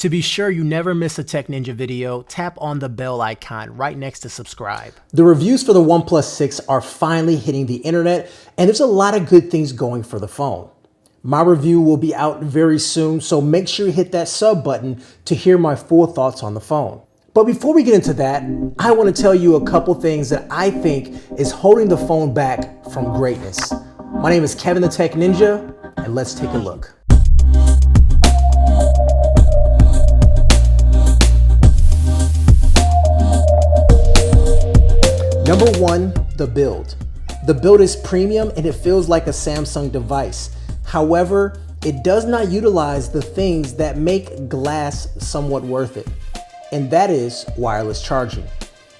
To be sure you never miss a Tech Ninja video, tap on the bell icon right next to subscribe. The reviews for the OnePlus 6 are finally hitting the internet, and there's a lot of good things going for the phone. My review will be out very soon, so make sure you hit that sub button to hear my full thoughts on the phone. But before we get into that, I want to tell you a couple things that I think is holding the phone back from greatness. My name is Kevin the Tech Ninja, and let's take a look. Number one, the build. The build is premium and it feels like a Samsung device. However, it does not utilize the things that make glass somewhat worth it, and that is wireless charging.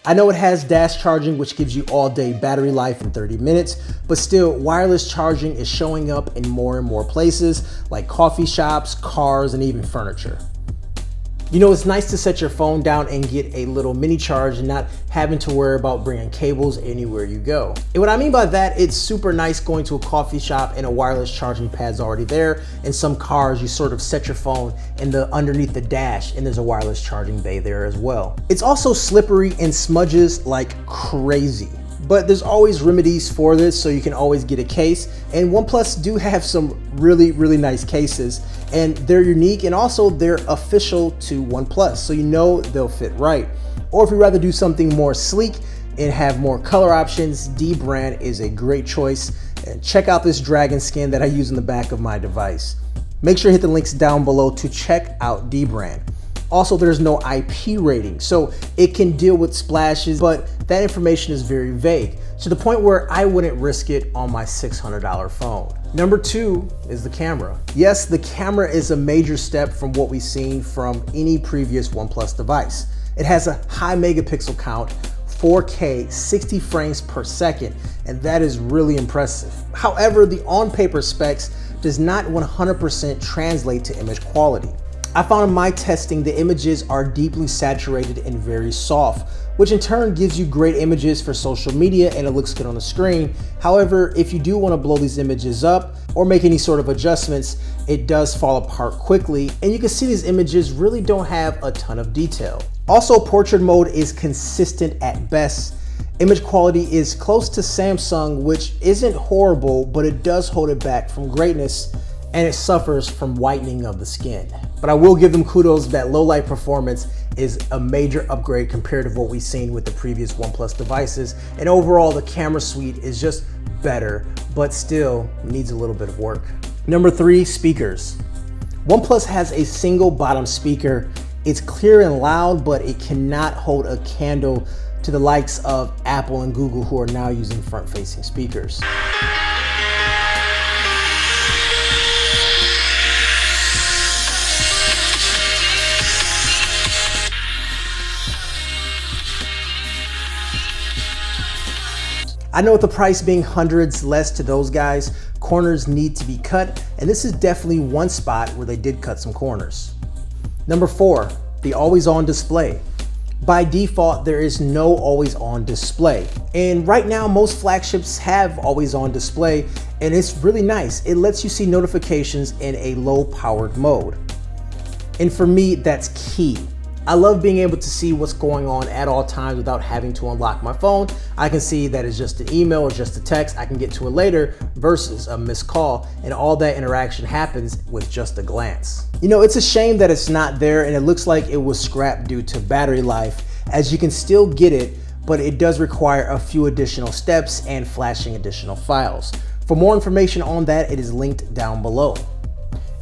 I know it has dash charging, which gives you all day battery life in 30 minutes, but still wireless charging is showing up in more and more places like coffee shops, cars, and even furniture. You know, it's nice to set your phone down and get a little mini charge and not having to worry about bringing cables anywhere you go. And what I mean by that, it's super nice going to a coffee shop and a wireless charging pad's already there. In some cars, you sort of set your phone in underneath the dash and there's a wireless charging bay there as well. It's also slippery and smudges like crazy. But there's always remedies for this, so you can always get a case. And OnePlus do have some really nice cases, and they're unique, and also they're official to OnePlus, so you know they'll fit right. Or if you'd rather do something more sleek and have more color options, Dbrand is a great choice. And check out this dragon skin that I use in the back of my device. Make sure to hit the links down below to check out Dbrand. Also, there's no IP rating, so it can deal with splashes, but that information is very vague, to the point where I wouldn't risk it on my $600 phone. Number two is the camera. Yes, the camera is a major step from what we've seen from any previous OnePlus device. It has a high megapixel count, 4K, 60 frames per second, and that is really impressive. However, the on-paper specs does not 100% translate to image quality. I found in my testing the images are deeply saturated and very soft, which in turn gives you great images for social media and it looks good on the screen. However, if you do want to blow these images up or make any sort of adjustments, it does fall apart quickly, and you can see these images really don't have a ton of detail. Also, portrait mode is consistent at best. Image quality is close to Samsung, which isn't horrible, but it does hold it back from greatness, and it suffers from whitening of the skin. But I will give them kudos that low light performance is a major upgrade compared to what we've seen with the previous OnePlus devices. And overall, the camera suite is just better, but still needs a little bit of work. Number three, speakers. OnePlus has a single bottom speaker. It's clear and loud, but it cannot hold a candle to the likes of Apple and Google, who are now using front-facing speakers. I know with the price being hundreds less to those guys, corners need to be cut, and this is definitely one spot where they did cut some corners. Number four, the always-on display. By default, there is no always-on display. And right now, most flagships have always-on display, and it's really nice. It lets you see notifications in a low-powered mode. And for me, that's key. I love being able to see what's going on at all times without having to unlock my phone. I can see that it's just an email or just a text. I can get to it later versus a missed call, and all that interaction happens with just a glance. You know, it's a shame that it's not there, and it looks like it was scrapped due to battery life, as you can still get it, but it does require a few additional steps and flashing additional files. For more information on that, it is linked down below.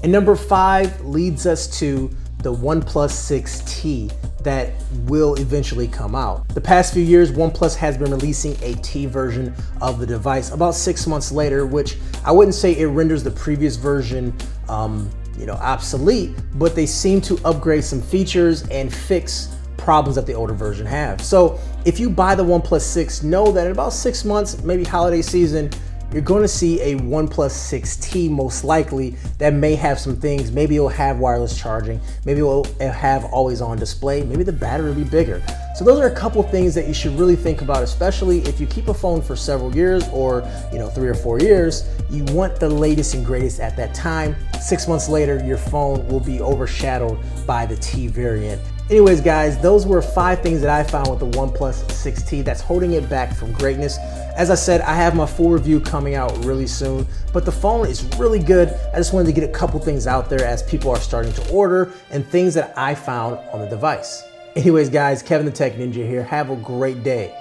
And number five leads us to the OnePlus 6T that will eventually come out. The past few years, OnePlus has been releasing a T version of the device about 6 months later, which I wouldn't say it renders the previous version obsolete, but they seem to upgrade some features and fix problems that the older version have. So if you buy the OnePlus 6, know that in about 6 months, maybe holiday season, you're going to see a OnePlus 6T most likely that may have some things. Maybe it'll have wireless charging, maybe it'll have always on display, maybe the battery will be bigger. So those are a couple things that you should really think about, especially if you keep a phone for several years or 3 or 4 years. You want the latest and greatest at that time. 6 months later, your phone will be overshadowed by the T variant. Anyways, guys, those were 5 things that I found with the OnePlus 6T that's holding it back from greatness. As I said, I have my full review coming out really soon, but the phone is really good. I just wanted to get a couple things out there as people are starting to order and things that I found on the device. Anyways, guys, Kevin the Tech Ninja here. Have a great day.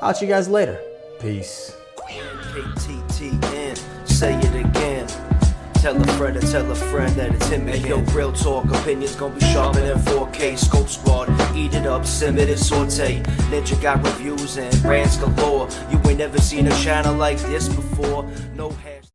I'll see you guys later. Peace. KTTN, say it again. Tell a friend that it's him again. Yo, real talk, opinions gon' be sharper than 4K. Scope Squad, eat it up, simmer it, saute. Ninja got reviews and brands galore. You ain't never seen a channel like this before. No head.